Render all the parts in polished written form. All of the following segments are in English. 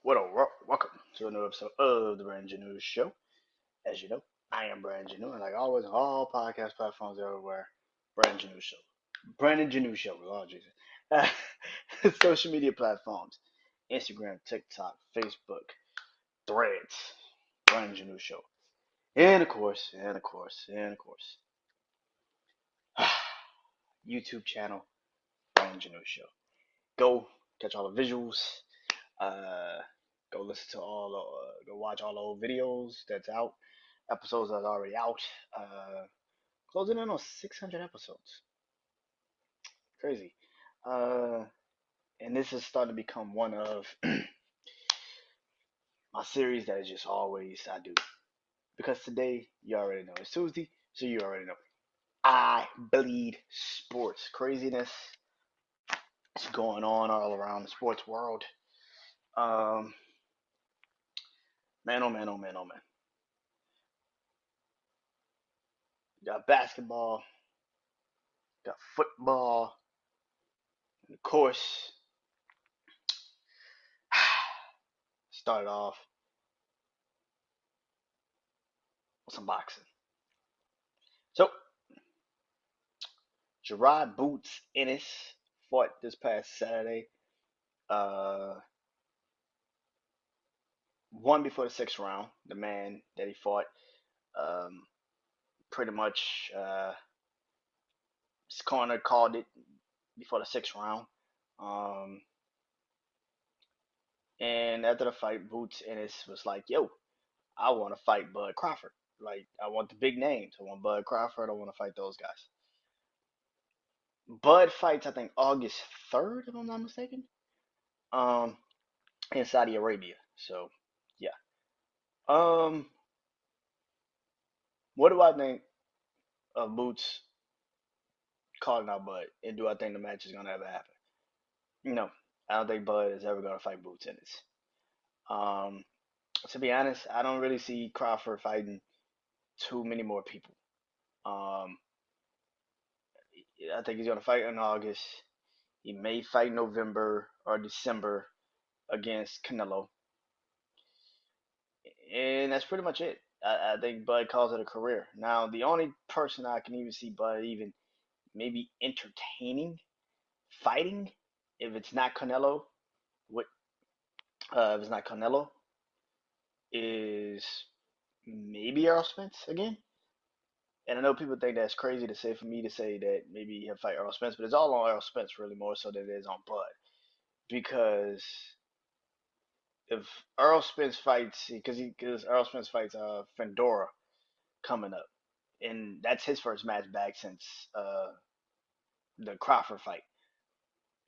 What up? Welcome to another episode of the BrandonJaneauShow. Show. As you know, I am BrandonJaneau, and like always, on all podcast platforms everywhere, BrandonJaneauShow. Show. BrandonJaneau Show, Lord Jesus. Social media platforms: Instagram, TikTok, Facebook, Threads, BrandonJaneauShow, Show, and of course, YouTube channel, BrandonJaneauShow. Show. Go catch all the visuals. Uh, Go listen to go watch all the old videos that's out, episodes that's already out. Closing in on 600 episodes. Crazy. Uh, and this is starting to become one of my series that is just always I do. Because today, you already know it's Tuesday, so you already know. I bleed sports. Craziness is going on all around the sports world. Um, man, oh man, oh man, oh man. Got basketball, got football, and of course, started off with some boxing. So, Gerard Boots Ennis fought this past Saturday. Uh, Won before the sixth round. The man that he fought, um, pretty much, his corner called it before the sixth round. Um, and after the fight, Boots Ennis was like, "Yo, I want to fight Bud Crawford. Like, I want the big names. I want Bud Crawford. I want to fight those guys." Bud fights, I think, August 3rd, if I'm not mistaken, um, in Saudi Arabia. So, yeah. Um, what do I think of Boots calling out Bud? And do I think the match is gonna ever happen? No, I don't think Bud is ever gonna fight Boots in this. Um, to be honest, I don't really see Crawford fighting too many more people. Um, I think he's gonna fight in August. He may fight November or December against Canelo, and that's pretty much it. I think Bud calls it a career. Now, the only person I can even see Bud even maybe entertaining fighting, if it's not Canelo, what if it's not Canelo, is maybe Earl Spence again. And I know people think that's crazy to say for me to say that maybe he'll fight Earl Spence, but it's all on Earl Spence really more so than it is on Bud. Because if Earl Spence fights, because Earl Spence fights Fedora coming up, and that's his first match back since the Crawford fight.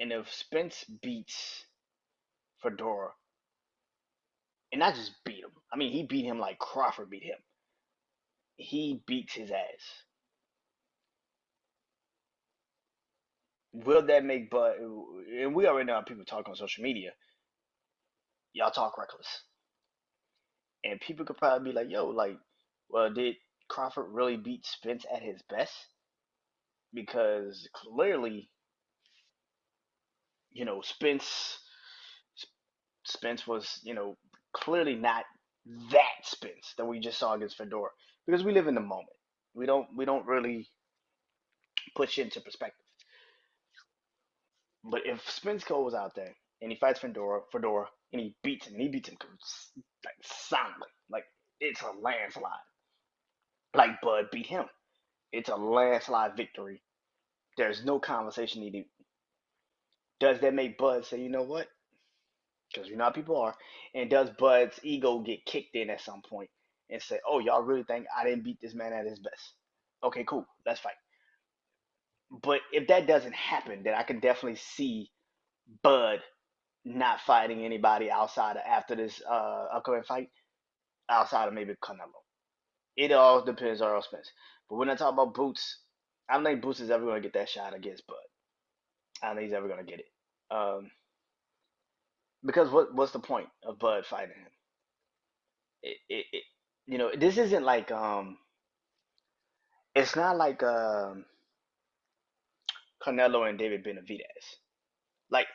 And if Spence beats Fedora, and not just beat him, I mean he beat him like Crawford beat him. He beats his ass. Will that make Bud? And we already know how people talk on social media. Y'all talk reckless, and people could probably be like, "Yo, like, well, did Crawford really beat Spence at his best?" Because clearly, Spence was, clearly not that Spence that we just saw against Fedora. Because we live in the moment. We don't really put shit into perspective. But if Spence goes out there and he fights Fedora, and he beats him like soundly, like it's a landslide. Like Bud beat him, it's a landslide victory. There's no conversation needed. Does that make Bud say, you know what? Because you know how people are, and does Bud's ego get kicked in at some point and say, "Oh, y'all really think I didn't beat this man at his best?" Okay, cool, let's fight. But if that doesn't happen, then I can definitely see Bud not fighting anybody outside of after this upcoming fight, outside of maybe Canelo. It all depends on Earl Spence. But when I talk about Boots, I don't think Boots is ever going to get that shot against Bud. I don't think he's ever going to get it. Because what's the point of Bud fighting him? It this isn't like it's not like Canelo and David Benavidez. Like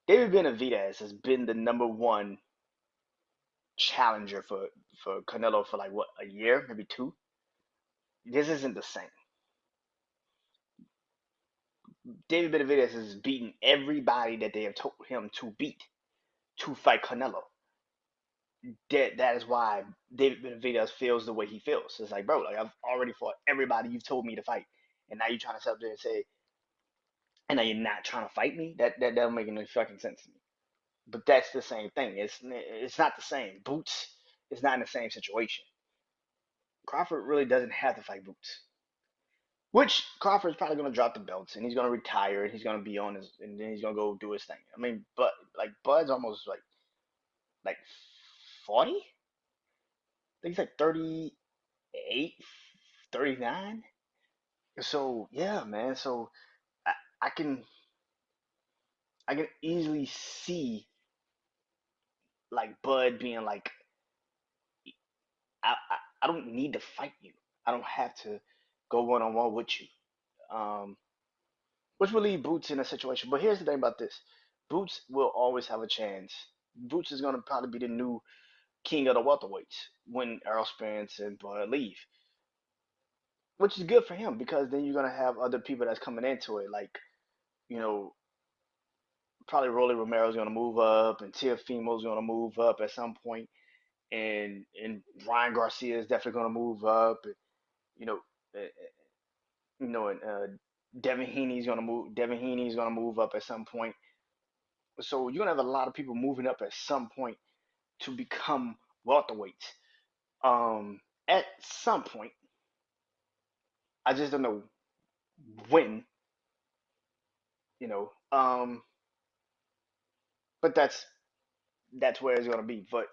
David Benavidez has been the number one challenger for Canelo for like what, a year, maybe two. This isn't the same. David Benavidez has beaten everybody that they have told him to beat to fight Canelo. That is why David Benavidez feels the way he feels. It's like, bro, like I've already fought everybody you've told me to fight, and now you're trying to sit up there and say, and now you're not trying to fight me. That doesn't make any fucking sense to me. But that's the same thing. It's not the same. Boots is not in the same situation. Crawford really doesn't have to fight Boots. Which Crawford's probably gonna drop the belts and he's gonna retire and he's gonna be on his and then he's gonna go do his thing. I mean, but like Bud's almost like 40. I think he's like 38, 39. So yeah, man. So I, I can I can easily see like Bud being like, I don't need to fight you. I don't have to go one on one with you. Um, which will leave Boots in a situation. But here's the thing about this: Boots will always have a chance. Boots is gonna probably be the new king of the welterweights when Errol Spence and Bud leave, which is good for him because then you're gonna have other people that's coming into it, like you know probably Rolly Romero's gonna move up and Teofimo's gonna move up at some point, and Ryan Garcia is definitely gonna move up, and, you know, uh, and Devin Haney's gonna move. Devin Haney's gonna move up at some point. So you're gonna have a lot of people moving up at some point to become welterweights. At some point, I just don't know when, you know. But that's where it's gonna be. But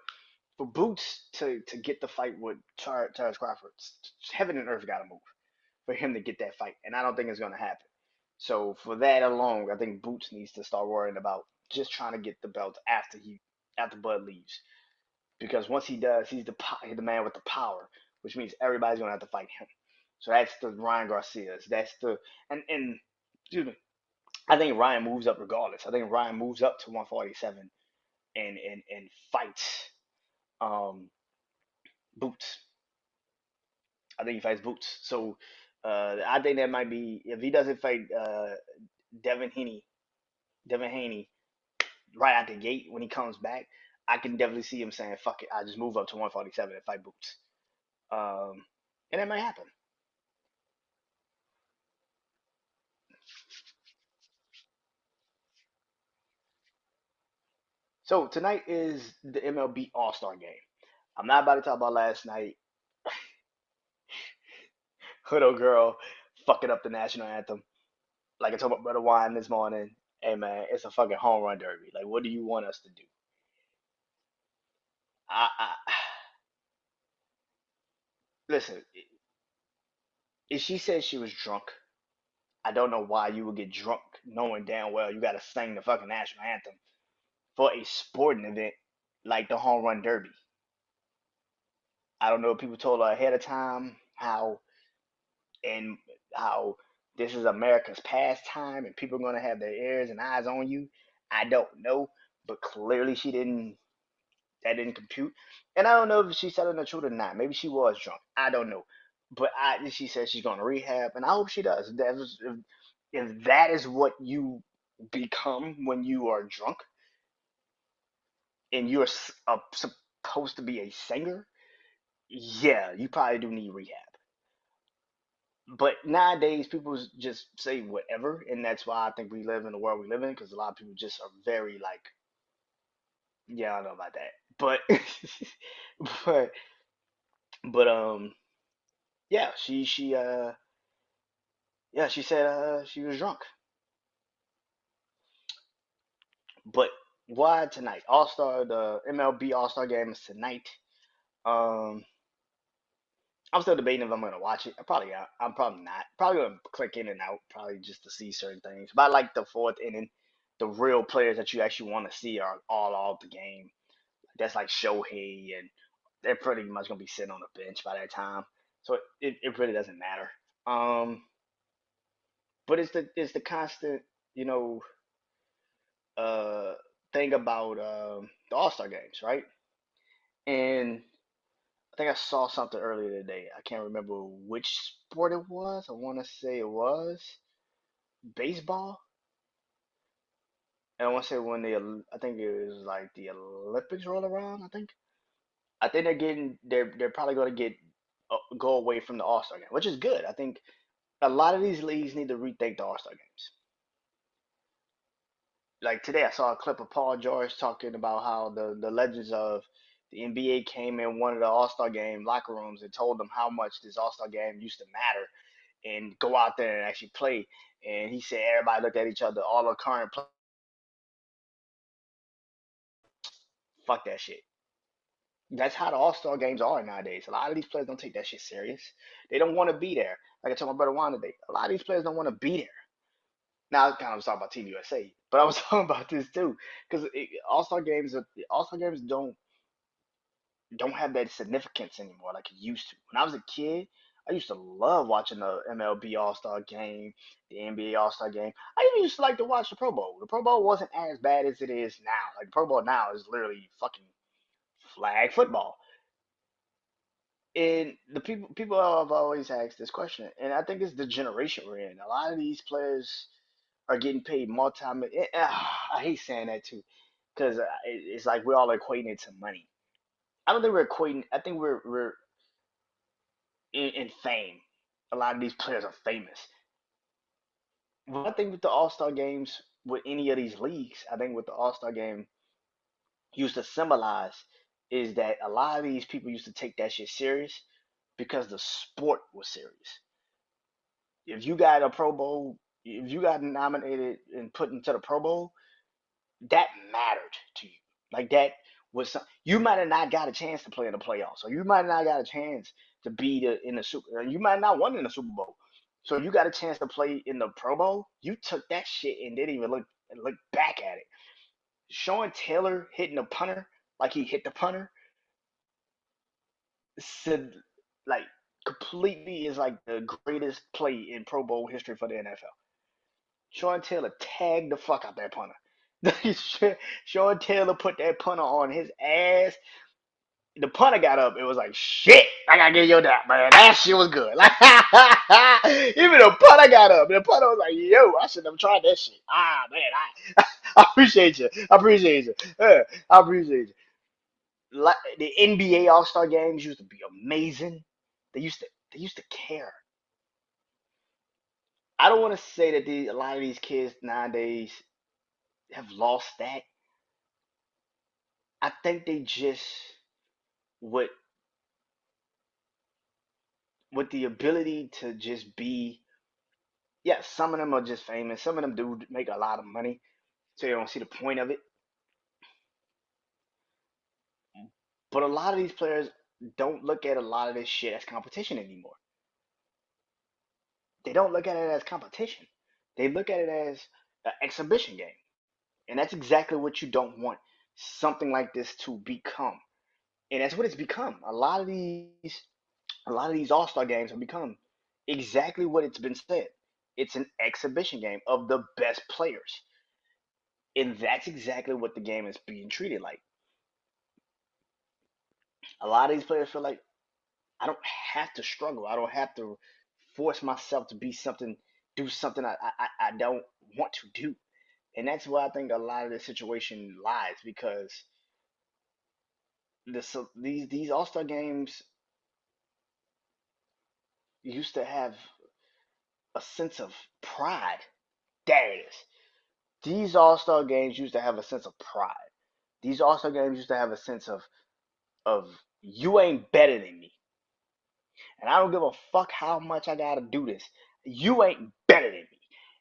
for Boots to get the fight with Terrence Crawford, heaven and earth gotta move for him to get that fight, and I don't think it's gonna happen. So for that alone, I think Boots needs to start worrying about just trying to get the belt after Bud leaves, because once he does, he's the man with the power, which means everybody's gonna have to fight him. So that's the Ryan Garcias. That's the and excuse me. I think Ryan moves up regardless. I think Ryan moves up to 147 and fights um Boots. I think he fights Boots. So I think that might be if he doesn't fight Devin Haney, Devin Haney right out the gate when he comes back. I can definitely see him saying, "Fuck it, I just move up to 147 and fight Boots," um, and that might happen. So tonight is the MLB All Star Game. I'm not about to talk about last night. Hood girl fucking up the national anthem. Like I told my brother Wine this morning. Hey man, it's a fucking home run derby. Like, what do you want us to do? I listen. If she said she was drunk, I don't know why you would get drunk knowing damn well you got to sing the fucking national anthem for a sporting event like the home run derby. I don't know if people told her ahead of time and how this is America's pastime and people are gonna have their ears and eyes on you. I don't know, but clearly she didn't. That didn't compute, and I don't know if she's telling the truth or not. Maybe she was drunk. I don't know, but she said she's going to rehab, and I hope she does. If that is what you become when you are drunk and you're supposed to be a singer, yeah, you probably do need rehab. But nowadays, people just say whatever, and that's why I think we live in the world we live in because a lot of people just are very like, yeah, I don't know about that, but but but yeah, she said she was drunk, but why tonight? All Star, the MLB All Star game is tonight. Um, I'm still debating if I'm gonna watch it. I'm probably not. Probably gonna click in and out, probably just to see certain things. But I like the fourth inning. The real players that you actually want to see are all off the game. That's like Shohei, and they're pretty much gonna be sitting on the bench by that time. So it really doesn't matter. Um, but it's the constant, you know, uh thing about the All Star games, right? And I think I saw something earlier today. I can't remember which sport it was. I want to say it was baseball. And I want to say when I think it was like the Olympics roll around. I think they're probably going to get go away from the All Star game, which is good. I think a lot of these leagues need to rethink the All Star games. Like today, I saw a clip of Paul George talking about how the legends of the NBA came in one of the All Star game locker rooms and told them how much this All Star game used to matter and go out there and actually play. And he said everybody looked at each other, all the current players, fuck that shit. That's how the All Star games are nowadays. A lot of these players don't take that shit serious. They don't want to be there. Like I told my brother Juan today, a lot of these players don't want to be there. Now, I kind of was talking about Team USA, but I was talking about this too because All Star games don't have that significance anymore like it used to. When I was a kid, I used to love watching the MLB All Star game, the NBA All Star game. I even used to like to watch the Pro Bowl. The Pro Bowl wasn't as bad as it is now. Like the Pro Bowl now is literally fucking flag football. And the people have always asked this question, and I think it's the generation we're in. A lot of these players are getting paid multi. I hate saying that too, because it's like we're all equating it to money. I don't think we're equating. I think we're in fame. A lot of these players are famous. One thing with the All Star games, with any of these leagues, I think what the All Star game used to symbolize is that a lot of these people used to take that shit serious because the sport was serious. If you got a Pro Bowl, if you got nominated and put into the Pro Bowl, that mattered to you. Like that was you might have not got a chance to play in the playoffs, or you might not got a chance to be in the Super. You might not won in the Super Bowl. So you got a chance to play in the Pro Bowl. You took that shit and didn't even look back at it. Sean Taylor hitting the punter like he hit the punter said like completely is like the greatest play in Pro Bowl history for the NFL. Sean Taylor tagged the fuck out that punter. Sean Taylor put that punter on his ass. The punter got up. It was like, shit, I gotta give you that, man. That shit was good. Like, even the punter got up. The punter was like, yo, I should have tried that shit. Ah, man, I appreciate you. I appreciate you. I appreciate you. Like, the NBA All Star games used to be amazing. They used to care. I don't want to say that a lot of these kids nowadays have lost that. I think they just with with the ability to just be, yeah, some of them are just famous. Some of them do make a lot of money, so you don't see the point of it. But a lot of these players don't look at a lot of this shit as competition anymore. They don't look at it as competition. They look at it as an exhibition game. And that's exactly what you don't want something like this to become. And that's what it's become. A lot of these All-Star games have become exactly what it's been said. It's an exhibition game of the best players. And that's exactly what the game is being treated like. A lot of these players feel like I don't have to struggle. I don't have to force myself to be something, do something I don't want to do. And that's where I think a lot of the situation lies because these All Star games used to have a sense of pride. There it is. These All Star games used to have a sense of pride. These All Star games used to have a sense of you ain't better than me, and I don't give a fuck how much I gotta do this. You ain't better than me,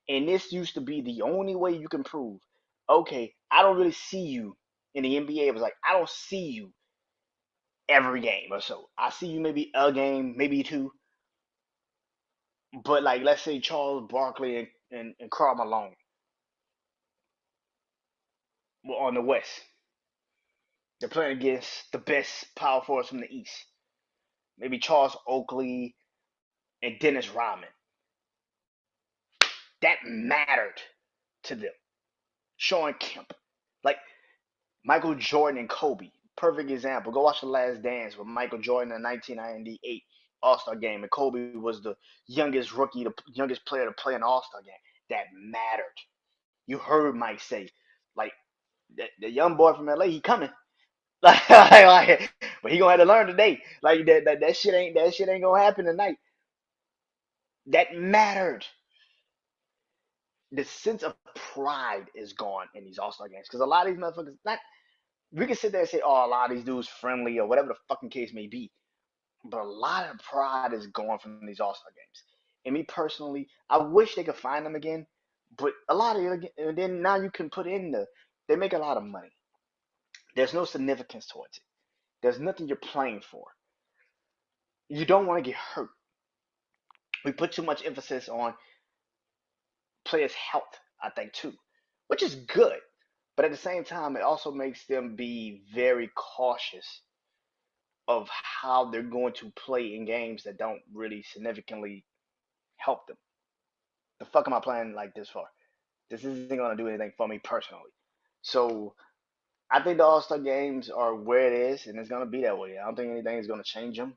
and this used to be the only way you can prove. Okay, I don't really see you in the NBA. It was like I don't see you every game or so. I see you maybe a game, maybe two, but like let's say Charles Barkley and Karl Malone were on the West. They're playing against the best power forwards from the East. Maybe Charles Oakley and Dennis Rodman. That mattered to them. Sean Kemp. Like Michael Jordan and Kobe. Perfect example. Go watch The Last Dance with Michael Jordan in 1998 All-Star game, and Kobe was the youngest rookie, the youngest player to play an All-Star game. That mattered. You heard Mike say, like, the young boy from LA, he coming. But he gonna have to learn today. Like that shit ain't gonna happen tonight. That mattered. The sense of pride is gone in these All Star games because a lot of these motherfuckers, not we can sit there and say, oh, a lot of these dudes friendly or whatever the fucking case may be, but a lot of pride is gone from these All Star games. And me personally, I wish they could find them again, but a lot of it, and then now you can put in they make a lot of money. There's no significance towards it. There's nothing you're playing for. You don't want to get hurt. We put too much emphasis on players' health, I think, too, which is good. But at the same time, it also makes them be very cautious of how they're going to play in games that don't really significantly help them. The fuck am I playing like this for? This isn't going to do anything for me personally. So I think the All Star games are where it is, and it's going to be that way. I don't think anything is going to change them.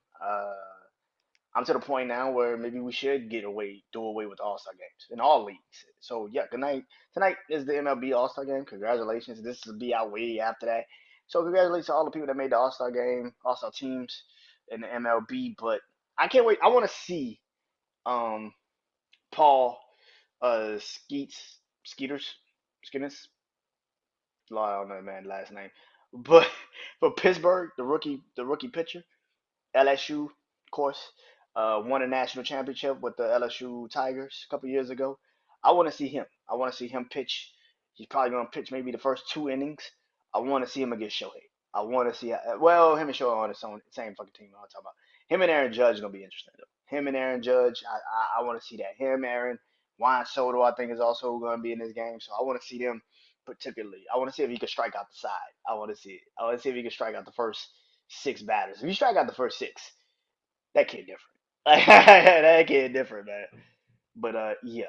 I'm to the point now where maybe we should do away with All Star games in all leagues. So yeah, good night. Tonight is the MLB All Star game. Congratulations. This will be out way after that. So congratulations to all the people that made the All Star game, All Star teams in the MLB. But I can't wait. I want to see um Paul Skeeters Skinners. Lord, I don't know the man's last name, but for Pittsburgh, the rookie pitcher. LSU, of course, won a national championship with the LSU Tigers a couple years ago. I want to see him. I want to see him pitch. He's probably going to pitch maybe the first two innings. I want to see him against Shohei. I want to see. Well, him and Shohei are on the same fucking team. I'm talking about him and Aaron Judge is gonna be interesting though. Him and Aaron Judge. I want to see that. Him, Aaron, Juan Soto. I think is also going to be in this game. So I want to see them particularly. I want to see if he can strike out the side. I want to see it. I want to see if he can strike out the first six batters. If you strike out the first six, that kid different. That kid different, man. But yeah.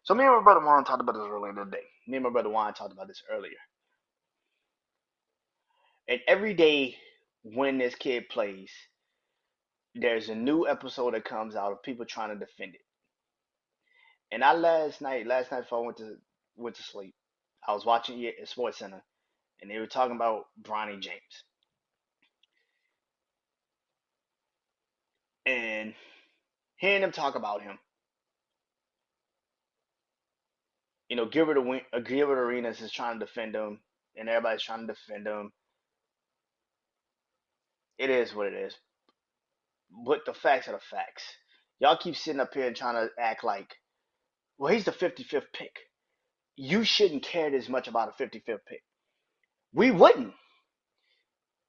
So me and my brother Juan talked about this earlier today. Me and my brother Juan talked about this earlier. And every day when this kid plays, there's a new episode that comes out of people trying to defend it. And I last night before I went to sleep, I was watching it at Sports Center, and they were talking about Bronny James, and hearing them talk about him. Gilbert Arenas is trying to defend him, and everybody's trying to defend him. It is what it is. But the facts are the facts. Y'all keep sitting up here and trying to act like, well, he's the 55th pick. You shouldn't care this much about a 55th pick. We wouldn't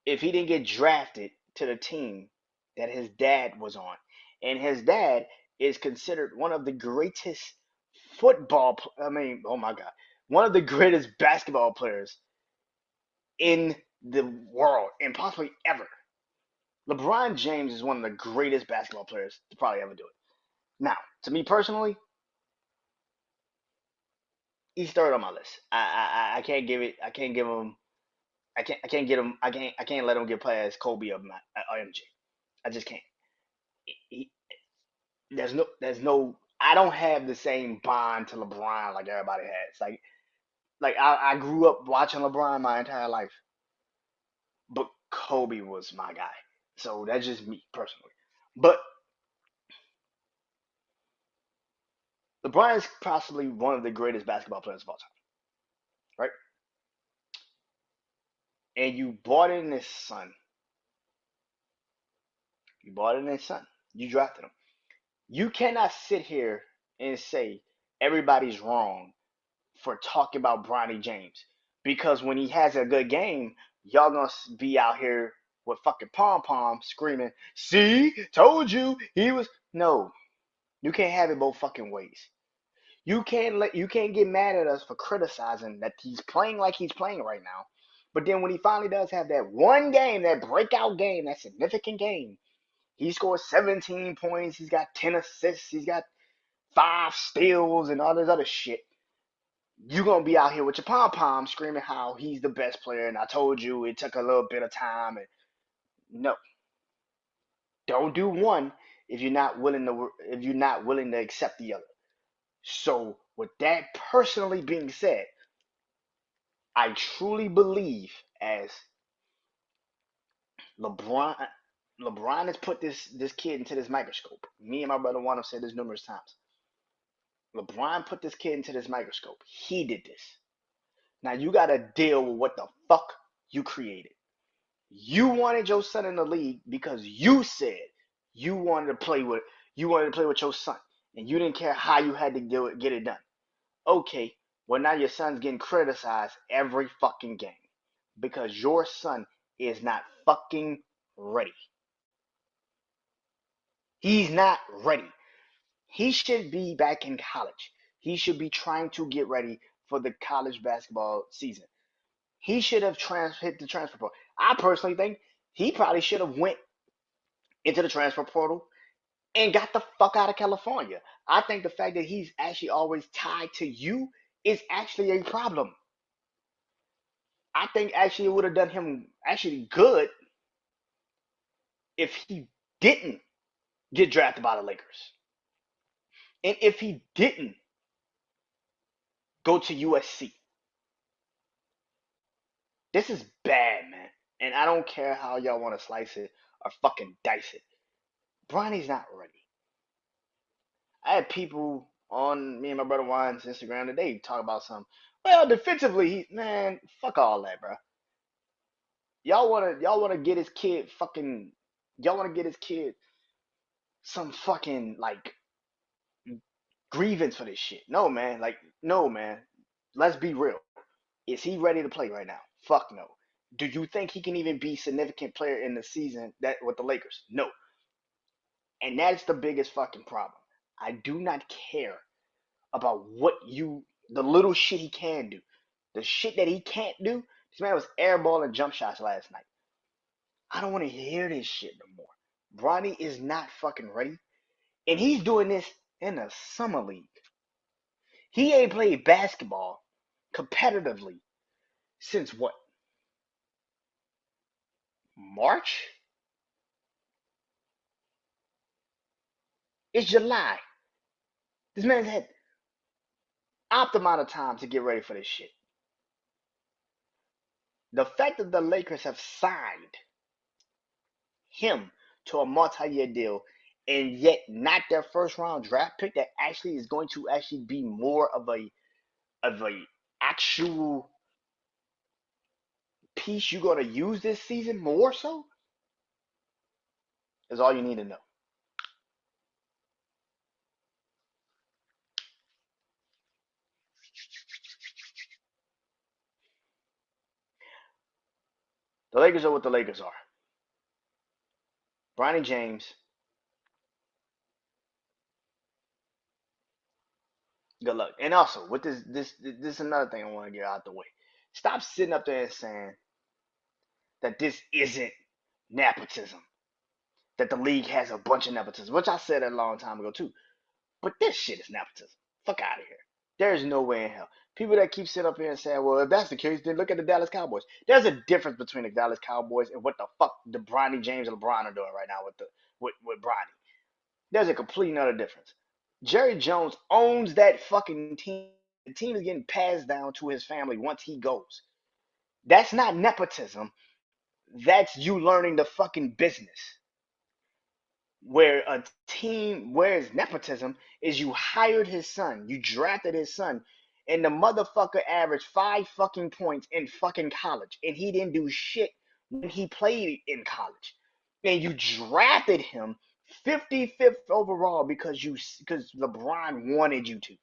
if he didn't get drafted to the team that his dad was on. And his dad is considered one of the greatest oh my God, one of the greatest basketball players in the world and possibly ever. LeBron James is one of the greatest basketball players to probably ever do it. Now, to me personally, he's third on my list. I can't give it. I can't give him. I can't get him. I can't let him get past Kobe or MJ. I just can't. He, there's no. I don't have the same bond to LeBron like everybody has. Like I grew up watching LeBron my entire life, but Kobe was my guy. So that's just me personally. But LeBron is possibly one of the greatest basketball players of all time, right? And you bought in his son. You bought in his son. You drafted him. You cannot sit here and say everybody's wrong for talking about Bronny James because when he has a good game, y'all gonna be out here with fucking pom pom screaming, "See, told you he was." No, you can't have it both fucking ways. You can't get mad at us for criticizing that he's playing like he's playing right now. But then when he finally does have that one game, that breakout game, that significant game, he scores 17 points, he's got 10 assists, he's got 5 steals and all this other shit. You gonna be out here with your pom pom screaming how he's the best player, and I told you it took a little bit of time. And no, don't do one if you're not willing to accept the other. So with that personally being said, I truly believe as LeBron LeBron has put this kid into this microscope. Me and my brother Juan have said this numerous times. LeBron put this kid into this microscope. He did this. Now you gotta deal with what the fuck you created. You wanted your son in the league because you said you wanted to play with your son, and you didn't care how you had to get it done. Okay, well now your son's getting criticized every fucking game because your son is not fucking ready. He's not ready. He should be back in college. He should be trying to get ready for the college basketball season. He should have hit the transfer portal. I personally think he probably should have went into the transfer portal and got the fuck out of California. I think the fact that he's actually always tied to you is actually a problem. I think actually it would have done him actually good if he didn't get drafted by the Lakers. And if he didn't go to USC. This is bad, man. And I don't care how y'all want to slice it or fucking dice it. Bronny's not ready. I had people on me and my brother Juan's Instagram today talk about some. Well, defensively, man, fuck all that, bro. Y'all wanna get his kid fucking. Y'all wanna get his kid some fucking like grievance for this shit. No, man. Like, no, man. Let's be real. Is he ready to play right now? Fuck no. Do you think he can even be a significant player in the season that with the Lakers? No. And that's the biggest fucking problem. I do not care about the little shit he can do. The shit that he can't do, this man was airballing jump shots last night. I don't want to hear this shit no more. Bronny is not fucking ready. And he's doing this in a summer league. He ain't played basketball competitively since what? March? It's July. This man's had optimal of time to get ready for this shit. The fact that the Lakers have signed him to a multi-year deal and yet not their first round draft pick that actually is going to actually be more of a actual piece you're going to use this season more so is all you need to know. The Lakers are what the Lakers are. Bronny James, good luck. And also with this is another thing I want to get out the way. Stop sitting up there and saying that this isn't nepotism. That the league has a bunch of nepotism, which I said a long time ago too. But this shit is nepotism. Fuck out of here. There's no way in hell. People that keep sitting up here and saying, well, if that's the case, then look at the Dallas Cowboys. There's a difference between the Dallas Cowboys and what the fuck the Bronny James and LeBron are doing right now with Bronny. There's a complete another difference. Jerry Jones owns that fucking team. The team is getting passed down to his family once he goes. That's not nepotism. That's you learning the fucking business. Where a team where's nepotism is you hired his son, you drafted his son, and the motherfucker averaged 5 fucking points in fucking college, and he didn't do shit when he played in college, and you drafted him 55th overall because LeBron wanted you to.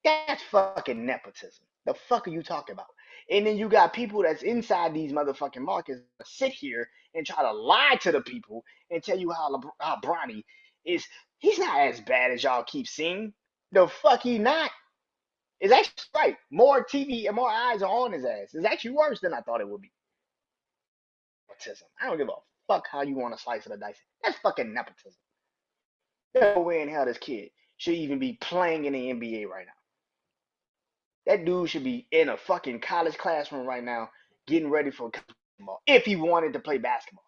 That's fucking nepotism. The fuck are you talking about? And then you got people that's inside these motherfucking markets that sit here and try to lie to the people and tell you how Bronny is. He's not as bad as y'all keep seeing. The fuck he not. It's actually right. More TV and more eyes are on his ass. It's actually worse than I thought it would be. Nepotism. I don't give a fuck how you want to slice it or dice it. That's fucking nepotism. There's no way in hell this kid should even be playing in the NBA right now. That dude should be in a fucking college classroom right now getting ready for basketball if he wanted to play basketball.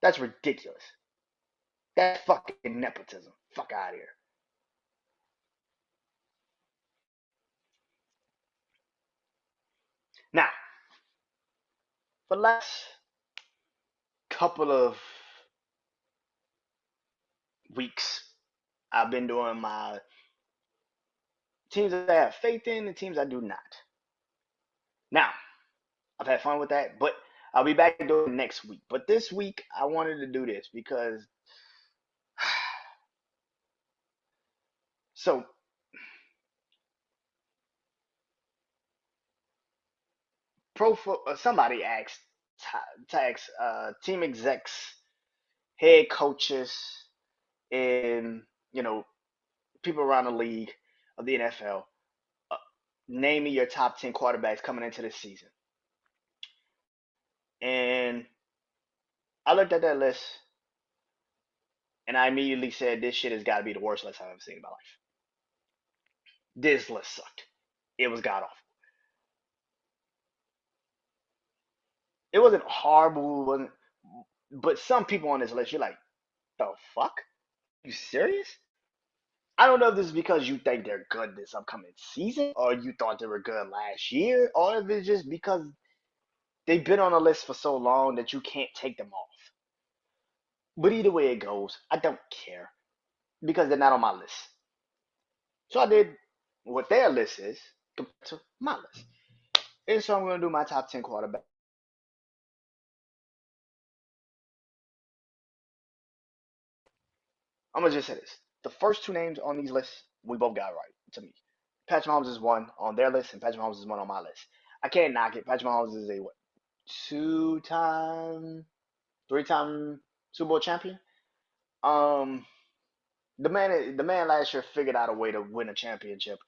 That's ridiculous. That's fucking nepotism. Fuck out of here. Now, for the last couple of weeks, I've been doing my teams that I have faith in and teams I do not. Now, I've had fun with that, but I'll be back doing it next week. But this week, I wanted to do this because so somebody asked tax team execs, head coaches, and people around the league of the NFL. Uh, Name me your top 10 quarterbacks coming into this season. And I looked at that list and I immediately said, this shit has got to be the worst list I've ever seen in my life. This list sucked. It was god awful. It wasn't horrible, wasn't, but some people on this list, you're like, the fuck? You serious? I don't know if this is because you think they're good this upcoming season, or you thought they were good last year, or if it's just because they've been on a list for so long that you can't take them off. But either way it goes, I don't care because they're not on my list. So I did what their list is compared to my list. And so I'm going to do my top 10 quarterbacks. I'm going to just say this. The first two names on these lists, we both got right to me. Patrick Mahomes is one on their list, and Patrick Mahomes is one on my list. I can't knock it. Patrick Mahomes is a what? Two-time, three-time Super Bowl champion. Um, the man last year figured out a way to win a championship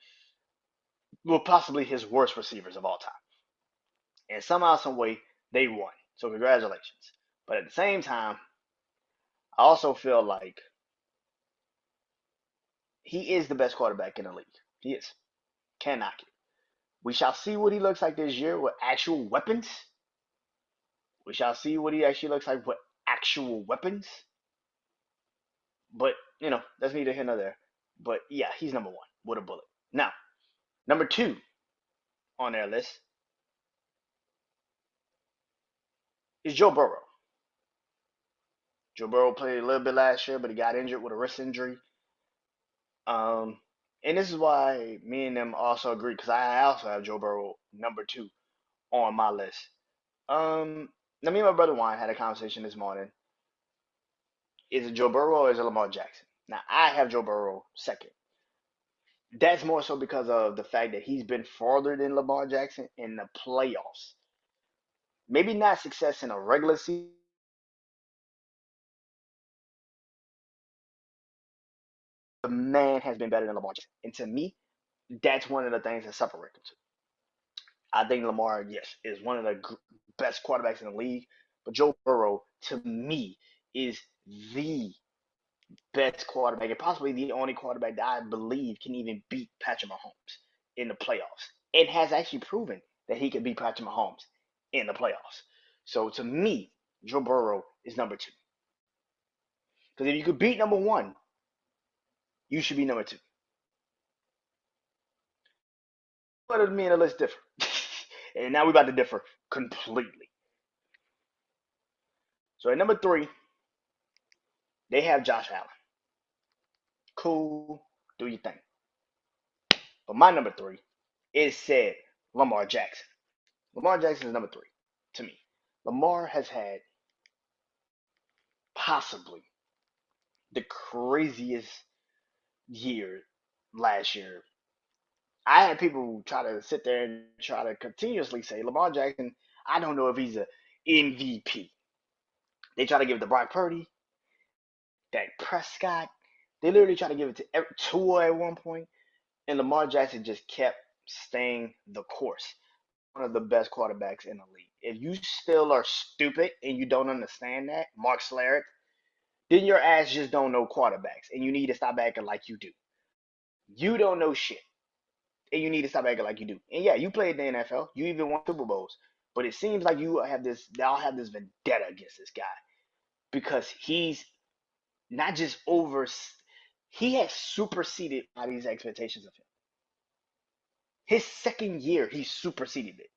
with possibly his worst receivers of all time, and somehow, some way, they won. So congratulations. But at the same time, I also feel like he is the best quarterback in the league. He is. Can't knock it. We shall see what he looks like this year with actual weapons. We shall see what he actually looks like with actual weapons. But, that's neither here nor there. But yeah, he's number one with a bullet. Now, number two on their list is Joe Burrow. Joe Burrow played a little bit last year, but he got injured with a wrist injury. Um, and this is why me and them also agree because I also have Joe Burrow number two on my list. Now me and my brother Juan had a conversation this morning. Is it Joe Burrow or is it Lamar Jackson? Now I have Joe Burrow second. That's more so because of the fact that he's been farther than Lamar Jackson in the playoffs. Maybe not success in a regular season. The man has been better than Lamar Jackson, and to me, that's one of the things that separate them two. I think Lamar, yes, is one of the best quarterbacks in the league, but Joe Burrow, to me, is the best quarterback and possibly the only quarterback that I believe can even beat Patrick Mahomes in the playoffs. It has actually proven that he can beat Patrick Mahomes in the playoffs. So to me, Joe Burrow is number two. Because if you could beat number one, you should be number two. But me and the list differ. And now we're about to differ completely. So at number three, they have Josh Allen. Cool, do your thing. But my number three is said Lamar Jackson. Lamar Jackson is number three to me. Lamar has had possibly the craziest year last year. I had people try to sit there and try to continuously say Lamar Jackson. I don't know if he's a MVP. They try to give it to Brock Purdy, Dak Prescott. They literally try to give it to Tua at one point, and Lamar Jackson just kept staying the course. One of the best quarterbacks in the league. If you still are stupid and you don't understand that, Mark Slared, then your ass just don't know quarterbacks, and you need to stop acting like you do. You don't know shit. and you need to stop acting like you do. And yeah, you played in the NFL. You even won Super Bowls. But it seems like y'all have this vendetta against this guy because he's not just he has superseded all these expectations of him. His second year, he superseded it.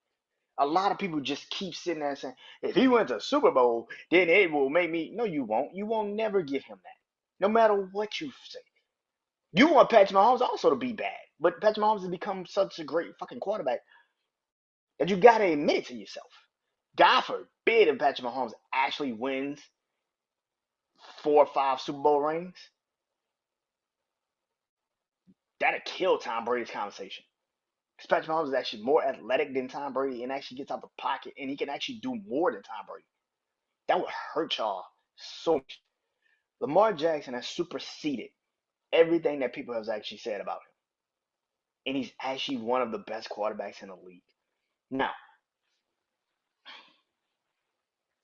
A lot of people just keep sitting there saying, if he wins a Super Bowl, then it will make me. No, you won't. You won't never give him that. No matter what you say. You want Patrick Mahomes also to be bad. But Patrick Mahomes has become such a great fucking quarterback that you got to admit it to yourself. God forbid if Patrick Mahomes actually wins 4 or 5 Super Bowl rings, that'll kill Tom Brady's conversation. Because Patrick Mahomes is actually more athletic than Tom Brady and actually gets out the pocket and he can actually do more than Tom Brady. That would hurt y'all so much. Lamar Jackson has superseded everything that people have actually said about him. And he's actually one of the best quarterbacks in the league. Now,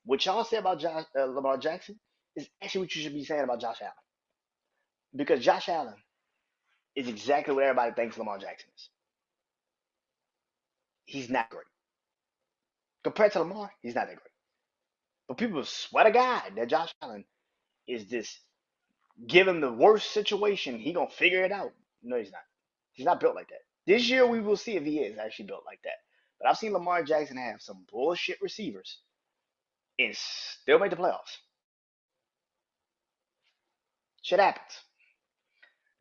what y'all say about Lamar Jackson is actually what you should be saying about Josh Allen. Because Josh Allen is exactly what everybody thinks Lamar Jackson is. He's not great. Compared to Lamar, he's not that great. But people swear to God that Josh Allen is this, give him the worst situation, he gonna figure it out. No, he's not. He's not built like that. This year we will see if he is actually built like that. But I've seen Lamar Jackson have some bullshit receivers and still make the playoffs. Shit happens.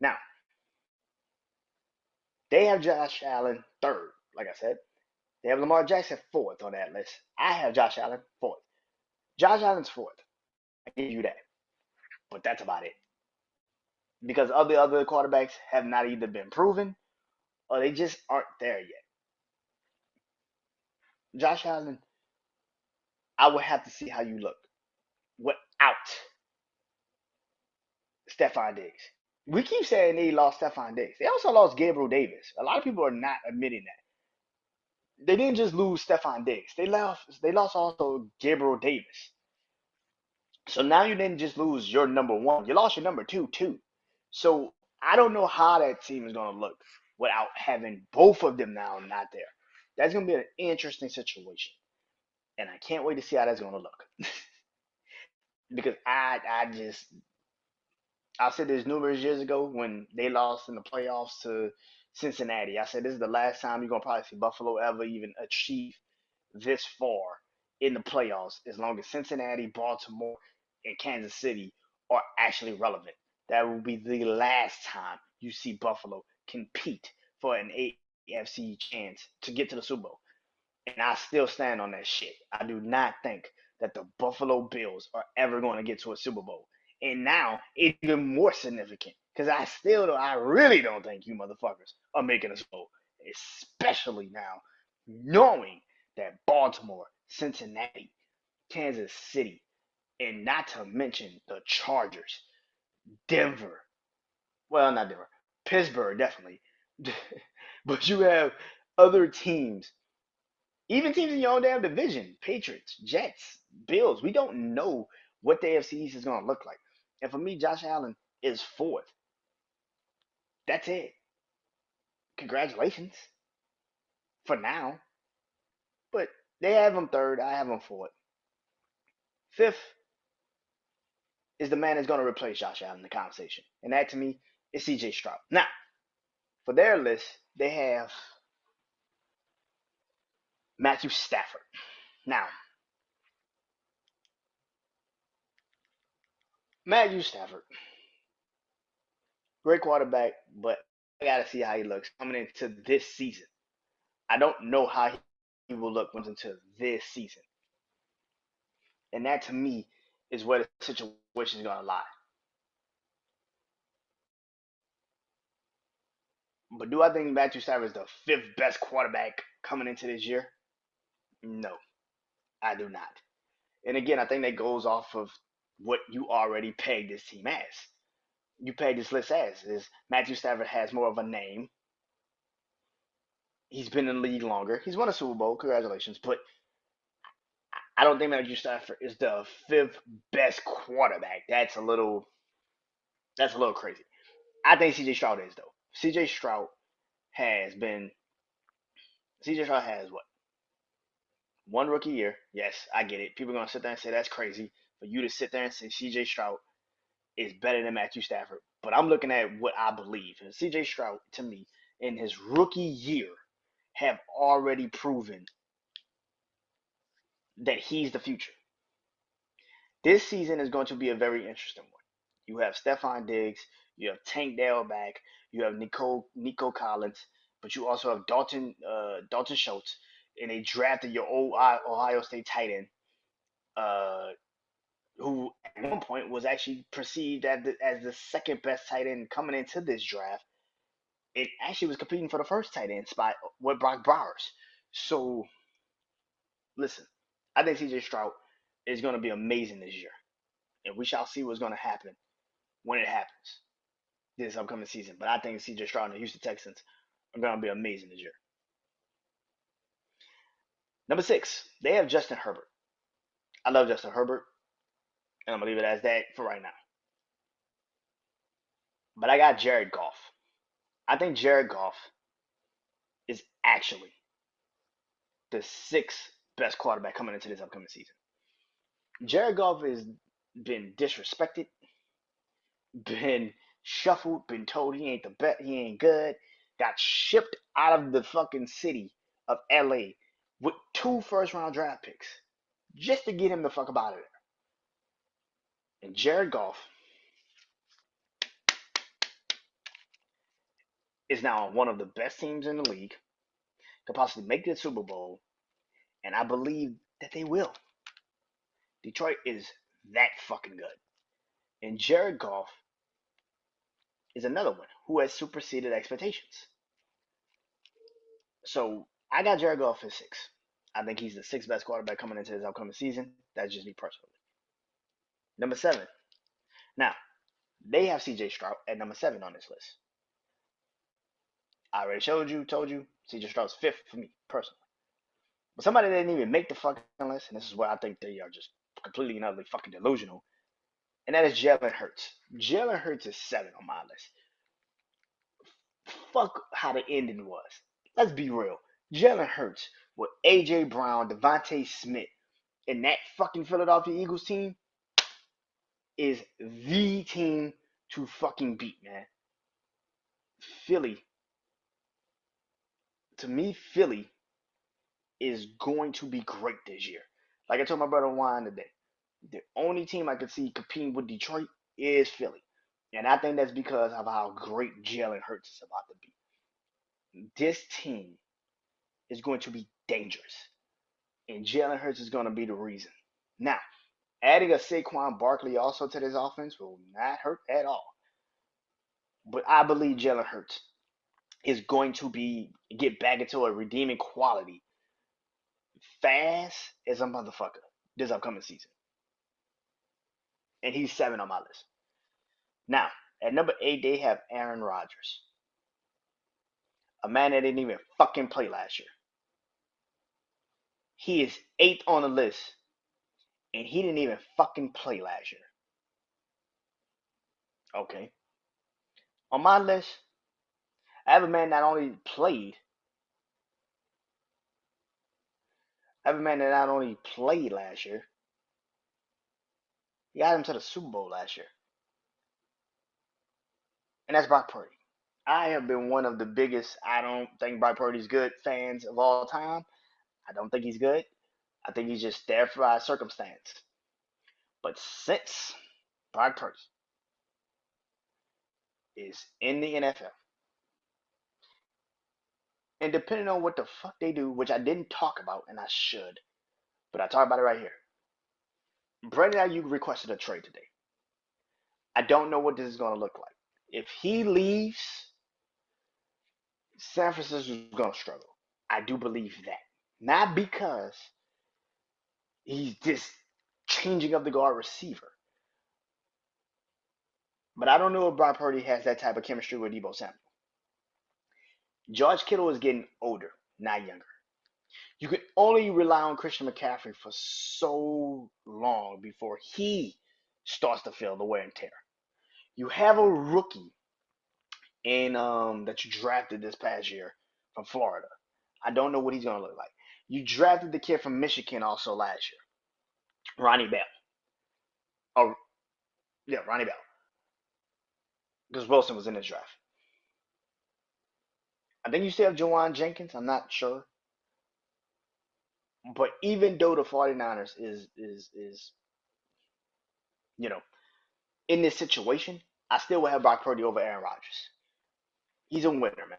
Now, they have Josh Allen third, like I said. They have Lamar Jackson fourth on that list. I have Josh Allen fourth. Josh Allen's fourth. I give you that. But that's about it. Because other quarterbacks have not either been proven or they just aren't there yet. Josh Allen, I would have to see how you look without Stephon Diggs. We keep saying they lost Stephon Diggs. They also lost Gabriel Davis. A lot of people are not admitting that. They didn't just lose Stephon Diggs. They lost also Gabriel Davis. So now you didn't just lose your number one. You lost your number two too. So I don't know how that team is gonna look without having both of them now not there. That's gonna be an interesting situation. And I can't wait to see how that's gonna look. Because I said this numerous years ago when they lost in the playoffs to Cincinnati. I said this is the last time you're gonna probably see Buffalo ever even achieve this far in the playoffs, as long as Cincinnati, Baltimore, and Kansas City are actually relevant. That will be the last time you see Buffalo compete for an AFC chance to get to the Super Bowl. And I still stand on that shit. I do not think that the Buffalo Bills are ever going to get to a Super Bowl. And now it's even more significant because I really don't think you motherfuckers are making a Super Bowl, especially now knowing that Baltimore, Cincinnati, Kansas City, and not to mention the Chargers, Denver, well, not Denver, Pittsburgh, definitely. But you have other teams, even teams in your own damn division, Patriots, Jets, Bills. We don't know what the AFC East is going to look like. And for me, Josh Allen is fourth. That's it. Congratulations for now. But they have him third. I have him fourth. Fifth is the man that's going to replace Josh Allen in the conversation. And that to me is CJ Stroud. Now, for their list, they have Matthew Stafford. Now, Matthew Stafford, great quarterback, but I got to see how he looks coming into this season. I don't know how he will look once into this season. And that to me is where the situation is going to lie. But do I think Matthew Stafford is the fifth best quarterback coming into this year? No, I do not. And again, I think that goes off of what you already pegged this team as. You pegged this list as is Matthew Stafford has more of a name. He's been in the league longer. He's won a Super Bowl. Congratulations. But I don't think Matthew Stafford is the fifth best quarterback. That's a little crazy. I think CJ Stroud is though. CJ Stroud has been CJ Stroud has what? One rookie year. Yes, I get it. People are gonna sit there and say that's crazy for you to sit there and say CJ Stroud is better than Matthew Stafford. But I'm looking at what I believe. And CJ Stroud, to me, in his rookie year, have already proven that he's the future. This season is going to be a very interesting one. You have Stephon Diggs, you have Tank Dell back, you have Nico Collins, but you also have Dalton Schultz, and they drafted your old Ohio State tight end, uh, who at one point was actually perceived as the second best tight end coming into this draft. It actually was competing for the first tight end spot with Brock Bowers. So listen, I think CJ Stroud is going to be amazing this year, and we shall see what's going to happen when it happens this upcoming season. But I think CJ Stroud and the Houston Texans are going to be amazing this year. Number 6, they have Justin Herbert. I love Justin Herbert, and I'm going to leave it as that for right now. But I got Jared Goff. I think Jared Goff is actually the 6th best quarterback coming into this upcoming season. Jared Goff has been disrespected, been shuffled, been told he ain't the best, he ain't good, got shipped out of the fucking city of LA with 2 first-round draft picks just to get him the fuck up out of there. And Jared Goff is now on one of the best teams in the league, could possibly make the Super Bowl, and I believe that they will. Detroit is that fucking good. And Jared Goff is another one who has superseded expectations. So I got Jared Goff at 6. I think he's the 6th best quarterback coming into this upcoming season. That's just me personally. Number 7. Now, they have CJ Stroud at number 7 on this list. I already told you, CJ Stroud's 5th for me personally. But somebody that didn't even make the fucking list, and this is where I think they are just completely and utterly fucking delusional, and that is Jalen Hurts. Jalen Hurts is 7 on my list. Fuck how the ending was. Let's be real. Jalen Hurts with AJ Brown, Devontae Smith, and that fucking Philadelphia Eagles team is the team to fucking beat, man. Philly, to me, Philly is going to be great this year. Like I told my brother Juan today, the only team I could see competing with Detroit is Philly. And I think that's because of how great Jalen Hurts is about to be. This team is going to be dangerous. And Jalen Hurts is going to be the reason. Now, adding a Saquon Barkley also to this offense will not hurt at all. But I believe Jalen Hurts is going to get back into a redeeming quality fast as a motherfucker this upcoming season. And he's 7 on my list. Now, at number 8, they have Aaron Rodgers. A man that didn't even fucking play last year. He is 8th on the list, and he didn't even fucking play last year. Okay. On my list, I have a man that only played. I have a man that not only played last year, he got him to the Super Bowl last year. And that's Brock Purdy. I have been one of the biggest, I don't think Brock Purdy's good fans of all time. I don't think he's good. I think he's just there for circumstance. But since Brock Purdy is in the NFL, and depending on what the fuck they do, which I didn't talk about, and I should, but I talk about it right here. Brandon Ayuk requested a trade today. I don't know what this is going to look like. If he leaves, San Francisco is going to struggle. I do believe that. Not because he's just changing up the guard receiver. But I don't know if Brock Purdy has that type of chemistry with Deebo Samuel. George Kittle is getting older, not younger. You can only rely on Christian McCaffrey for so long before he starts to feel the wear and tear. You have a rookie in that you drafted this past year from Florida. I don't know what he's gonna look like. You drafted the kid from Michigan also last year, Ronnie Bell. Oh yeah, Ronnie Bell, because Wilson was in this draft. I think you still have Jawan Jenkins. I'm not sure, but even though the 49ers is you know in this situation, I still would have Brock Purdy over Aaron Rodgers. He's a winner, man.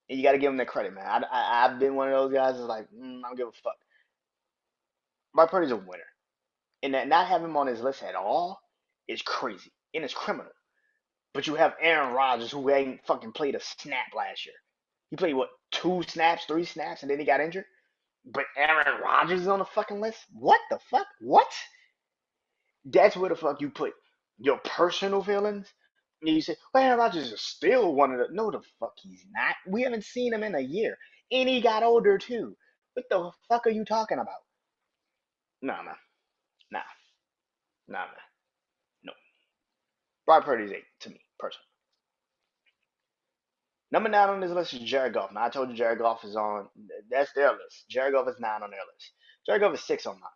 And you got to give him that credit, man. I've been one of those guys that's like, I don't give a fuck. Brock Purdy's a winner. And that not having him on his list at all is crazy. And it's criminal. But you have Aaron Rodgers, who ain't fucking played a snap last year. He played, what, 2 snaps, 3 snaps, and then he got injured? But Aaron Rodgers is on the fucking list? What the fuck? What? That's where the fuck you put your personal feelings. And you say, well, Aaron Rodgers is still one of the. No, the fuck he's not. We haven't seen him in a year. And he got older too. What the fuck are you talking about? Nah, man. Nah. Nah, man. No. Brock Purdy's 8 to me, personally. Number 9 on this list is Jared Goff. Now, I told you Jared Goff is on. That's their list. Jared Goff is 9 on their list. Jared Goff is 6 on mine.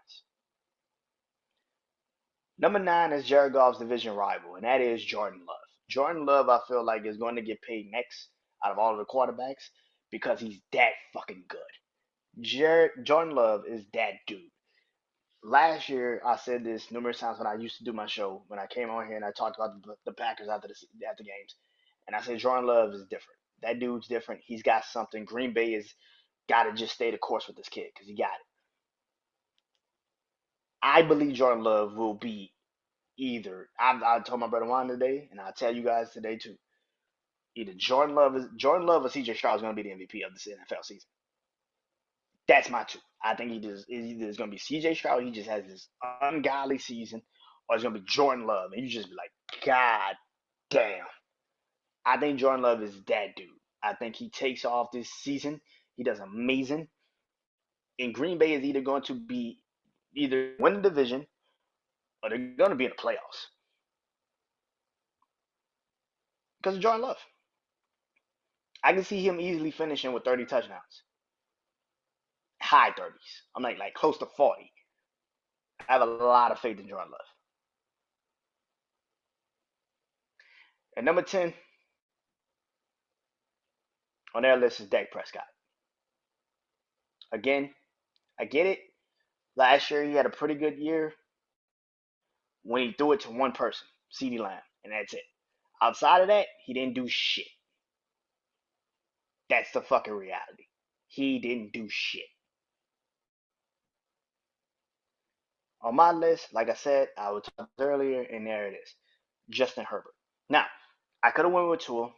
Number 9 is Jared Goff's division rival, and that is Jordan Love. Jordan Love, I feel like, is going to get paid next out of all of the quarterbacks because he's that fucking good. Jordan Love is that dude. Last year, I said this numerous times when I used to do my show, when I came on here and I talked about the Packers after games. And I said Jordan Love is different. That dude's different. He's got something. Green Bay has got to just stay the course with this kid because he got it. I believe Jordan Love will be either. I told my brother Juan today, and I'll tell you guys today too. Either Jordan Love or CJ Stroud is going to be the MVP of this NFL season. That's my two. I think either it's going to be CJ Stroud. He just has this ungodly season, or it's going to be Jordan Love, and you just be like, God damn. I think Jordan Love is that dude. I think he takes off this season. He does amazing. And Green Bay is either going to be either win the division or they're going to be in the playoffs because of Jordan Love. I can see him easily finishing with 30 touchdowns, high 30s. I'm like close to 40. I have a lot of faith in Jordan Love. And number 10 on their list is Dak Prescott. Again, I get it. Last year he had a pretty good year when he threw it to one person, CeeDee Lamb, and that's it. Outside of that, he didn't do shit. That's the fucking reality. He didn't do shit. On my list, like I said, I was talking earlier, and there it is. Justin Herbert. Now, I could have went with Tua.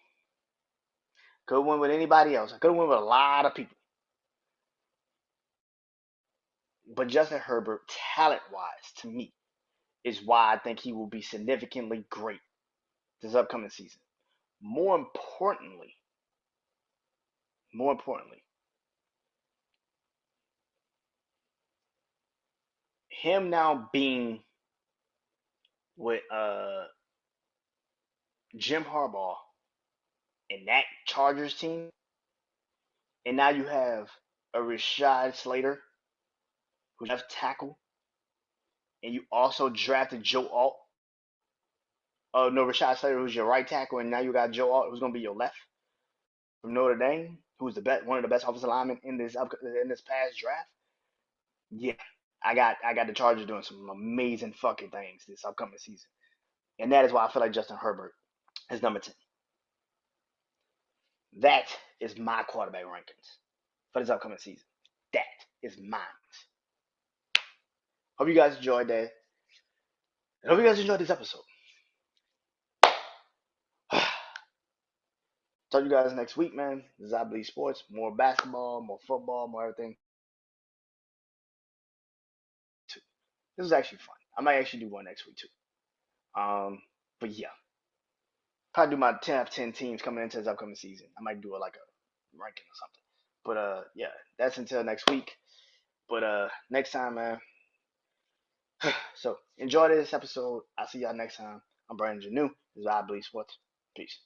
Could have went with anybody else. I could have went with a lot of people. But Justin Herbert, talent-wise, to me, is why I think he will be significantly great this upcoming season. More importantly, him now being with Jim Harbaugh and that Chargers team, and now you have a Rashad Slater, who's left tackle, and you also drafted Joe Alt. Oh no, Rashad Slater, who's your right tackle, and now you got Joe Alt, who's going to be your left from Notre Dame, who's one of the best offensive linemen in this past draft. Yeah, I got the Chargers doing some amazing fucking things this upcoming season, and that is why I feel like Justin Herbert is number 10. That is my quarterback rankings for this upcoming season. That is mine. Hope you guys enjoyed that. And hope you guys enjoyed this episode. Talk to you guys next week, man. This is I Believe Sports. More basketball, more football, more everything. This is actually fun. I might actually do one next week too. But yeah, probably do my 10 out of 10 teams coming into this upcoming season. I might do like a ranking or something. But yeah, that's until next week. But next time, man. So enjoy this episode. I'll see y'all next time. I'm Brandon Janeau. This is I Believe Sports. Peace.